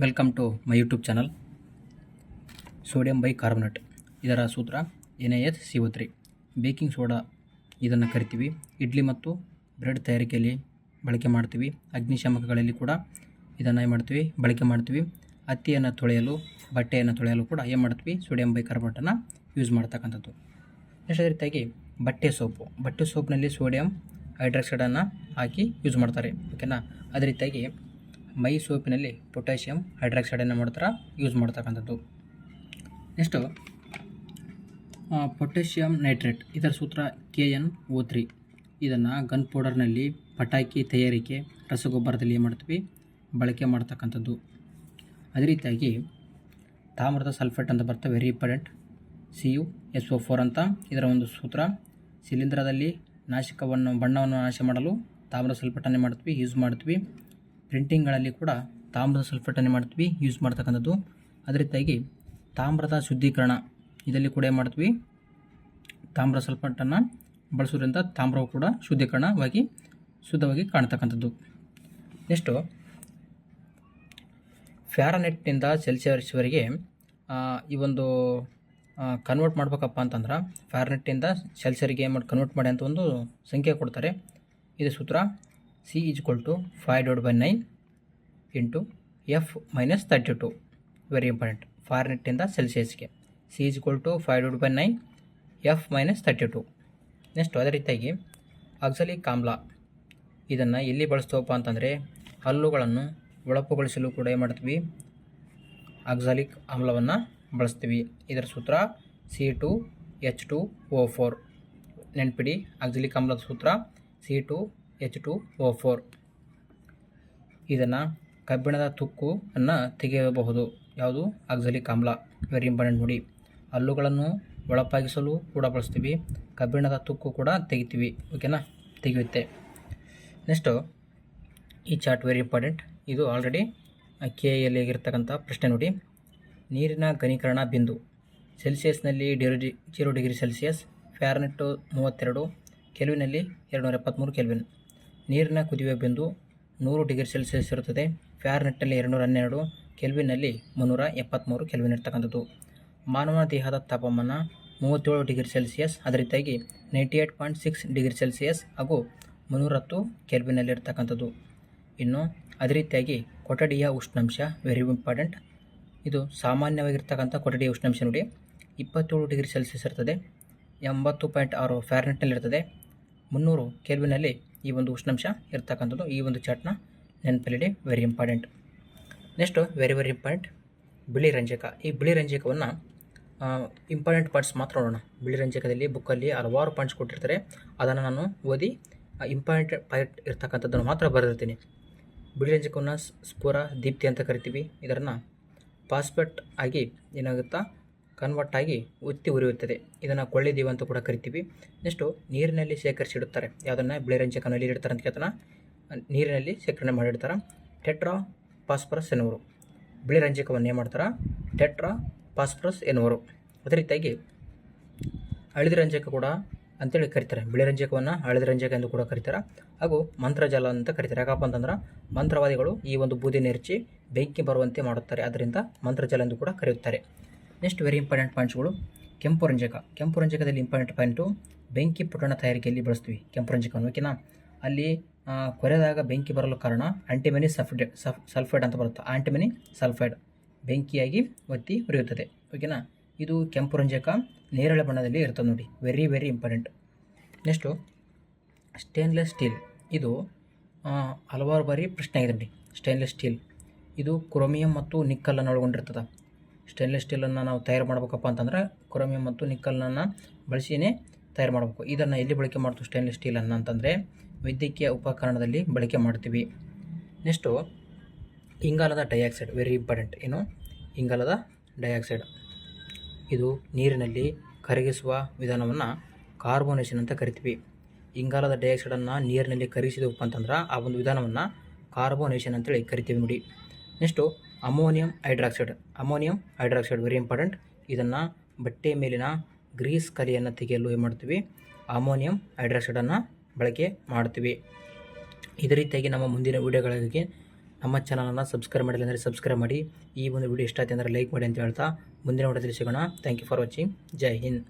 Welcome to my YouTube channel. Sodium bicarbonate ಇದರ ಸೂತ್ರ NaHCO3. Baking soda ಇದನ್ನು ಕರಿತೀವಿ. ಇಡ್ಲಿ ಮತ್ತು ಬ್ರೆಡ್ ತಯಾರಿಕೆಯಲ್ಲಿ ಬಳಕೆ ಮಾಡ್ತೀವಿ. ಅಗ್ನಿಶಾಮಕಗಳಲ್ಲಿ ಕೂಡ ಇದನ್ನು ಮಾಡ್ತೀವಿ, ಬಳಕೆ ಮಾಡ್ತೀವಿ. ಹತ್ತಿಯನ್ನು ತೊಳೆಯಲು, ಬಟ್ಟೆಯನ್ನು ತೊಳೆಯಲು ಕೂಡ ಏನು ಮಾಡ್ತೀವಿ, ಸೋಡಿಯಂ ಬೈಕಾರ್ಬನೇಟನ್ನು ಯೂಸ್ ಮಾಡ್ತಕ್ಕಂಥದ್ದು. ಅದೇ ರೀತಿಯಾಗಿ ಬಟ್ಟೆ ಸೋಪ್ನಲ್ಲಿ ಸೋಡಿಯಂ ಹೈಡ್ರಾಕ್ಸೈಡನ್ನು ಹಾಕಿ ಯೂಸ್ ಮಾಡ್ತಾರೆ, ಓಕೆನಾ. ಅದೇ ರೀತಿಯಾಗಿ ಮೈ ಸೋಪಿನಲ್ಲಿ ಪೊಟ್ಯಾಷಿಯಂ ಹೈಡ್ರಾಕ್ಸೈಡನ್ನು ಯೂಸ್ ಮಾಡ್ತಕ್ಕಂಥದ್ದು. ನೆಕ್ಸ್ಟು ಪೊಟ್ಯಾಷಿಯಂ ನೈಟ್ರೇಟ್ ಇದರ ಸೂತ್ರ KNO3. ಇದನ್ನು ಗನ್ ಪೌಡರ್ನಲ್ಲಿ ಪಟಾಕಿ ತಯಾರಿಕೆ, ರಸಗೊಬ್ಬರದಲ್ಲಿ ಏನು ಮಾಡ್ತೀವಿ, ಬಳಕೆ ಮಾಡ್ತಕ್ಕಂಥದ್ದು. ಅದೇ ರೀತಿಯಾಗಿ ತಾಮ್ರದ ಸಲ್ಫೇಟ್ ಅಂತ ಬರ್ತವೆ, ವೆರಿ ಇಂಪಾರ್ಟೆಂಟ್, CuSO4 ಅಂತ ಇದರ ಒಂದು ಸೂತ್ರ. ಶಿಲೀಂಧ್ರದಲ್ಲಿ ಬಣ್ಣವನ್ನು ನಾಶ ಮಾಡಲು ತಾಮ್ರದ ಸಲ್ಫೇಟನ್ನೇ ಮಾಡ್ತೀವಿ, ಯೂಸ್ ಮಾಡ್ತೀವಿ. ಪ್ರಿಂಟಿಂಗ್ಗಳಲ್ಲಿ ಕೂಡ ತಾಮ್ರದ ಸಲ್ಫೇಟನ್ನೇ ಮಾಡ್ತೀವಿ, ಯೂಸ್ ಮಾಡ್ತಕ್ಕಂಥದ್ದು. ಅದೇ ರೀತಿಯಾಗಿ ತಾಮ್ರದ ಶುದ್ಧೀಕರಣ ಇದರಲ್ಲಿ ಕೂಡ ಏನು ಮಾಡ್ತೀವಿ, ತಾಮ್ರ ಸಲ್ಫೇಟನ್ನು ಬಳಸೋದ್ರಿಂದ ತಾಮ್ರವು ಕೂಡ ಶುದ್ಧವಾಗಿ ಕಾಣ್ತಕ್ಕಂಥದ್ದು. ನೆಕ್ಸ್ಟು ಫ್ಯಾರನೈಟ್ನಿಂದ ಸೆಲ್ಸಿಯಸ್ವರೆಗೆ ಈ ಒಂದು ಕನ್ವರ್ಟ್ ಮಾಡ್ಬೇಕಪ್ಪ ಅಂತಂದ್ರೆ ಫ್ಯಾರನೈಟ್ನಿಂದ ಸೆಲ್ಸಿಯಸ್ಗೆ ಕನ್ವರ್ಟ್ ಮಾಡಿ ಅಂತ ಒಂದು ಸಂಖ್ಯೆ ಕೊಡ್ತಾರೆ. ಇದು ಸೂತ್ರ C = 5/9 × F-32. Very important. ಫ್ಯಾರನೈಟ್ನಿಂದ ಸೆಲ್ಸಿಯಸ್ಗೆ C = 5/9 F-32. ನೆಕ್ಸ್ಟ್ ಅದೇ ರೀತಿಯಾಗಿ ಆಕ್ಸಾಲಿಕ್ ಆಮ್ಲ ಇದನ್ನು ಎಲ್ಲಿ ಬಳಸ್ತೀವಪ್ಪ ಅಂತಂದರೆ ಹಲ್ಲುಗಳನ್ನು ಹೊಳಪುಗೊಳಿಸಲು ಕೂಡ ಏನು ಮಾಡ್ತೀವಿ, ಆಕ್ಸಾಲಿಕ್ ಆಮ್ಲವನ್ನು ಬಳಸ್ತೀವಿ. ಇದರ ಸೂತ್ರ C2H2O4. ನೆನಪಿಡಿ, ಆಕ್ಸಾಲಿಕ್ ಆಮ್ಲದ ಸೂತ್ರ C2H2O4. ಇದನ್ನು ಕಬ್ಬಿಣದ ತುಕ್ಕನ್ನು ತೆಗೆಯಬಹುದು. ಯಾವುದು? ಆಕ್ಸಾಲಿಕ್ ಆಮ್ಲ. ವೆರಿ ಇಂಪಾರ್ಟೆಂಟ್ ನೋಡಿ. ಹಲ್ಲುಗಳನ್ನು ಒಳಪಾಗಿಸಲು ಕೂಡ ಬಳಸ್ತೀವಿ, ಕಬ್ಬಿಣದ ತುಕ್ಕು ಕೂಡ ತೆಗಿತೀವಿ, ಓಕೆನಾ, ತೆಗೆಯುತ್ತೆ. ನೆಕ್ಸ್ಟು ಈ ಚಾರ್ಟ್ ವೆರಿ ಇಂಪಾರ್ಟೆಂಟ್. ಇದು ಆಲ್ರೆಡಿ KL ಆಗಿರ್ತಕ್ಕಂಥ ಪ್ರಶ್ನೆ ನೋಡಿ. ನೀರಿನ ಘನೀಕರಣ ಬಿಂದು ಸೆಲ್ಸಿಯಸ್ನಲ್ಲಿ 0 ಡಿಗ್ರಿ ಸೆಲ್ಸಿಯಸ್, ಫ್ಯಾರನೈಟ್ 32, ಕೆಲ್ವಿನಲ್ಲಿ 273 ಕೆಲ್ವಿನ್. ನೀರಿನ ಕುದಿಯುವ ಬಿಂದು 100 ಡಿಗ್ರಿ ಸೆಲ್ಸಿಯಸ್ ಇರುತ್ತದೆ, ಫ್ಯಾರನೈಟ್ನಲ್ಲಿ 212, ಕೆಲ್ವಿನ್ನಲ್ಲಿ 373 ಕೆಲ್ವಿನ್ ಇರ್ತಕ್ಕಂಥದ್ದು. ಮಾನವ ದೇಹದ ತಾಪಮಾನ 37 ಡಿಗ್ರಿ ಸೆಲ್ಸಿಯಸ್, ಅದೇ ರೀತಿಯಾಗಿ 98.6 ಡಿಗ್ರಿ ಸೆಲ್ಸಿಯಸ್ ಹಾಗೂ 310 ಕೆಲ್ವಿನಲ್ಲಿ ಇರ್ತಕ್ಕಂಥದ್ದು. ಇನ್ನು ಅದೇ ರೀತಿಯಾಗಿ ಕೊಠಡಿಯ ಉಷ್ಣಾಂಶ ವೆರಿ ಇಂಪಾರ್ಟೆಂಟ್. ಇದು ಸಾಮಾನ್ಯವಾಗಿರ್ತಕ್ಕಂಥ ಕೊಠಡಿಯ ಉಷ್ಣಾಂಶ ನೋಡಿ, 27 ಡಿಗ್ರಿ ಸೆಲ್ಸಿಯಸ್ ಇರ್ತದೆ, 80.6 ಫ್ಯಾರನೈಟ್ನಲ್ಲಿ ಇರ್ತದೆ, 300 ಕೆಲ್ವಿನಲ್ಲಿ ಈ ಒಂದು ಉಷ್ಣಾಂಶ ಇರ್ತಕ್ಕಂಥದ್ದು. ಈ ಒಂದು ಚಾರ್ಟ್ನ ನೆನಪಲ್ಲಿಡಿ, very important. Next very important, ಬಿಳಿ ರಂಜಕ. ಈ ಬಿಳಿ ರಂಜಕವನ್ನು ಇಂಪಾರ್ಟೆಂಟ್ ಪಾಯಿಂಟ್ಸ್ ಮಾತ್ರ ನೋಡೋಣ. ಬಿಳಿ ರಂಜಕದಲ್ಲಿ ಬುಕ್ಕಲ್ಲಿ ಹಲವಾರು ಪಾಯಿಂಟ್ಸ್ ಕೊಟ್ಟಿರ್ತಾರೆ, ಅದನ್ನು ನಾನು ಓದಿ ಇಂಪಾರ್ಟೆಂಟ್ ಪಾಯಿಂಟ್ ಇರ್ತಕ್ಕಂಥದ್ದನ್ನು ಮಾತ್ರ ಬರೆದಿರ್ತೀನಿ. ಬಿಳಿ ರಂಜಕವನ್ನು ಸ್ಫುರ ದೀಪ್ತಿ ಅಂತ ಕರಿತೀವಿ. ಇದನ್ನು ಫಾಸ್ಫೇಟ್ ಆಗಿ ಏನಾಗುತ್ತಾ ಕನ್ವರ್ಟ್ ಆಗಿ ಒತ್ತಿ ಉರಿಯುತ್ತದೆ. ಇದನ್ನು ಕೊಳ್ಳಿದೀವು ಅಂತ ಕೂಡ ಕರಿತೀವಿ. ನೆಕ್ಸ್ಟು ನೀರಿನಲ್ಲಿ ಶೇಖರಿಸಿಡುತ್ತಾರೆ. ಯಾವುದನ್ನು? ಬಿಳಿ ರಂಜಕವನ್ನು ಎಲ್ಲಿ ಇಡ್ತಾರೆ ಅಂತ ಕೇಳ್ತಾನೆ, ನೀರಿನಲ್ಲಿ ಶೇಖರಣೆ ಮಾಡಿಡ್ತಾರೆ. ಟೆಟ್ರಾ ಫಾಸ್ಫರಸ್ ಎನ್ನುವರು. ಬಿಳಿ ರಂಜಕವನ್ನು ಏನು ಮಾಡ್ತಾರೆ? ಟೆಟ್ರಾ ಫಾಸ್ಫರಸ್ ಎನ್ನುವರು. ಅದೇ ರೀತಿಯಾಗಿ ಹಳದಿ ರಂಜಕ ಕೂಡ ಅಂತೇಳಿ ಕರೀತಾರೆ. ಬಿಳಿ ರಂಜಕವನ್ನು ಹಳದಿ ರಂಜಕ ಎಂದು ಕೂಡ ಕರೀತಾರೆ, ಹಾಗೂ ಮಂತ್ರಜಾಲ ಅಂತ ಕರೀತಾರೆ. ಯಾಕಪ್ಪ ಅಂತಂದ್ರೆ ಮಂತ್ರವಾದಿಗಳು ಈ ಒಂದು ಬೂದಿಯನ್ನು ಎರಚಿ ಬೆಂಕಿ ಬರುವಂತೆ ಮಾಡುತ್ತಾರೆ, ಅದರಿಂದ ಮಂತ್ರಜಾಲ ಎಂದು ಕೂಡ ಕರೆಯುತ್ತಾರೆ. ನೆಕ್ಸ್ಟ್ ವೆರಿ ಇಂಪಾರ್ಟೆಂಟ್ ಪಾಯಿಂಟ್ಸ್ಗಳು. ಕೆಂಪು ರಂಜಕ. ಕೆಂಪು ರಂಜಕದಲ್ಲಿ ಇಂಪಾರ್ಟೆಂಟ್ ಪಾಯಿಂಟು, ಬೆಂಕಿ ಪುಟಣ ತಯಾರಿಕೆಯಲ್ಲಿ ಬಳಸ್ತೀವಿ ಕೆಂಪು ರಂಜಕವನ್ನು, ಓಕೆನಾ. ಅಲ್ಲಿ ಕೊರೆದಾಗ ಬೆಂಕಿ ಬರಲು ಕಾರಣ ಆಂಟಿಮನಿ ಸಲ್ಫೈಡ್ ಅಂತ ಬರುತ್ತೆ. ಆಂಟಿಮನಿ ಸಲ್ಫೈಡ್ ಬೆಂಕಿಯಾಗಿ ಒತ್ತಿ ಉರಿಯುತ್ತದೆ, ಓಕೆನಾ. ಇದು ಕೆಂಪು ರಂಜಕ ನೇರಳೆ ಬಣ್ಣದಲ್ಲಿ ಇರ್ತದೆ ನೋಡಿ, very important. Next stainless steel. ಇದು ಹಲವಾರು ಬಾರಿ ಪ್ರಶ್ನೆ ಆಗಿದೆ ನೋಡಿ. ಸ್ಟೇನ್ಲೆಸ್ ಸ್ಟೀಲ್ ಇದು ಕ್ರೋಮಿಯಂ ಮತ್ತು ನಿಕ್ಕಲನ್ನು ಒಳಗೊಂಡಿರ್ತದೆ. ಸ್ಟೇನ್ಲೆಸ್ ಸ್ಟೀಲನ್ನು ನಾವು ತಯಾರು ಮಾಡಬೇಕಪ್ಪ ಅಂತಂದ್ರೆ ಕ್ರೋಮಿಯಂ ಮತ್ತು ನಿಕ್ಕಲನ್ನು ಬಳಸಿಯೇ ತಯಾರು ಮಾಡಬೇಕು. ಇದನ್ನು ಎಲ್ಲಿ ಬಳಕೆ ಮಾಡ್ತೀವಿ ಸ್ಟೇನ್ಲೆಸ್ ಸ್ಟೀಲನ್ನು ಅಂತಂದರೆ ವೈದ್ಯಕೀಯ ಉಪಕರಣದಲ್ಲಿ ಬಳಕೆ ಮಾಡ್ತೀವಿ. ನೆಕ್ಸ್ಟು ಇಂಗಾಲದ ಡೈಆಕ್ಸೈಡ್, ವೆರಿ ಇಂಪಾರ್ಟೆಂಟ್. ಏನು? ಇಂಗಾಲದ ಡೈಆಕ್ಸೈಡ್. ಇದು ನೀರಿನಲ್ಲಿ ಕರಗಿಸುವ ವಿಧಾನವನ್ನು ಕಾರ್ಬೋನೇಷನ್ ಅಂತ ಕರಿತೀವಿ. ಇಂಗಾಲದ ಡೈಆಕ್ಸೈಡನ್ನು ನೀರಿನಲ್ಲಿ ಕರಗಿಸಿದವಪ್ಪ ಅಂತಂದ್ರೆ ಆ ಒಂದು ವಿಧಾನವನ್ನು ಕಾರ್ಬೋನೇಷನ್ ಅಂತೇಳಿ ಕರಿತೀವಿ ನೋಡಿ. Next ammonium hydroxide very important. ಇದನ್ನು ಬಟ್ಟೆ ಮೇಲಿನ ಗ್ರೀಸ್ ಕಲೆಯನ್ನು ತೆಗೆಯಲು ಏನು ಮಾಡ್ತೀವಿ, ಅಮೋನಿಯಂ ಹೈಡ್ರಾಕ್ಸೈಡನ್ನು ಬಳಕೆ ಮಾಡ್ತೀವಿ. ಇದೇ ರೀತಿಯಾಗಿ ನಮ್ಮ ಮುಂದಿನ ವಿಡಿಯೋಗಳಿಗೆ ನಮ್ಮ ಚಾನಲನ್ನು ಸಬ್ಸ್ಕ್ರೈಬ್ ಮಾಡಿಲ್ಲ ಅಂದರೆ ಸಬ್ಸ್ಕ್ರೈಬ್ ಮಾಡಿ. ಈ ಒಂದು ವಿಡಿಯೋ ಇಷ್ಟ ಆಯ್ತು ಅಂದರೆ ಲೈಕ್ ಮಾಡಿ ಅಂತ ಹೇಳ್ತಾ ಮುಂದಿನ ವಿಡಿಯೋದಲ್ಲಿ ಸಿಗೋಣ. Thank you for watching. Jai Hind.